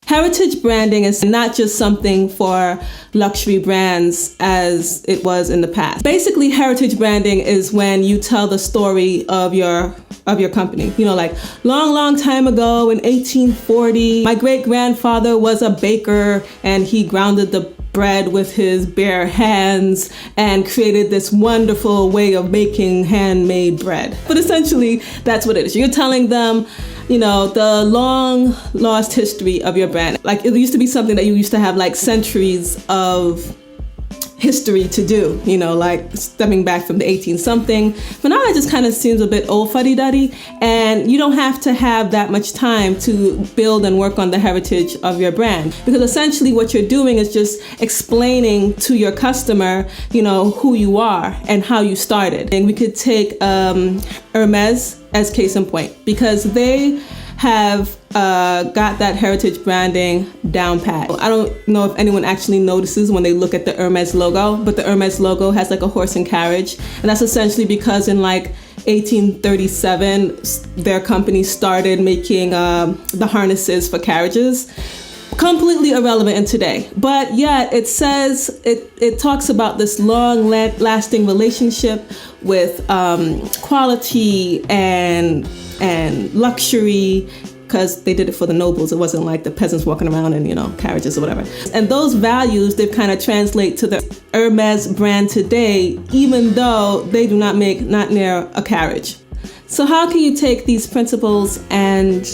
Heritage branding is not just something for luxury brands as it was in the past. Basically, heritage branding is when you tell the story of your company. You know, like long time ago in 1840, my great-grandfather was a baker and he grounded the bread with his bare hands and created this wonderful way of making handmade bread. But essentially, that's what it is. You're telling them, you know, the long lost history of your brand. Like it used to be something that you used to have like centuries of history to do, you know, like stemming back from the 18 something. But now that just kind of seems a bit old fuddy-duddy, and you don't have to have that much time to build and work on the heritage of your brand, because essentially what you're doing is just explaining to your customer, you know, who you are and how you started. And we could take Hermes as case in point, because they have got that heritage branding down pat. I don't know if anyone actually notices when they look at the Hermes logo, but the Hermes logo has like a horse and carriage. And that's essentially because in like 1837, their company started making the harnesses for carriages. Completely irrelevant in today, but yet it says, it talks about this long lasting relationship with quality and luxury, because they did it for the nobles. It wasn't like the peasants walking around in, you know, carriages or whatever. And those values, they kind of translate to the Hermes brand today, even though they do not make not near a carriage. So how can you take these principles and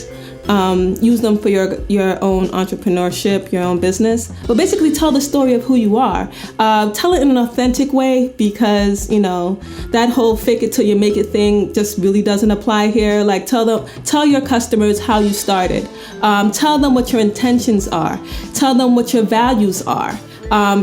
use them for your own entrepreneurship, your own business? But basically tell the story of who you are. Tell it in an authentic way, because, you know, that whole fake it till you make it thing just really doesn't apply here. Like tell your customers how you started. Tell them what your intentions are. Tell them what your values are.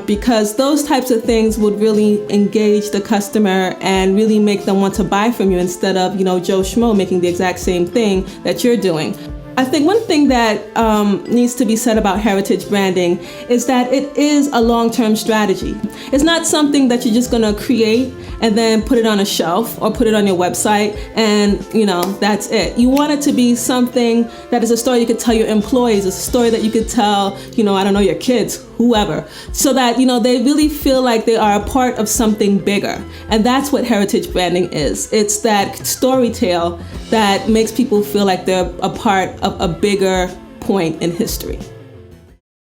Because those types of things would really engage the customer and really make them want to buy from you, instead of, you know, Joe Schmo making the exact same thing that you're doing. I think one thing that needs to be said about heritage branding is that it is a long-term strategy. It's not something that you're just gonna create and then put it on a shelf or put it on your website and, you know, that's it. You want it to be something that is a story you could tell your employees, it's a story that you could tell, you know, I don't know, your kids, whoever, so that, you know, they really feel like they are a part of something bigger. And that's what heritage branding is. It's that story tale that makes people feel like they're a part of a bigger point in history.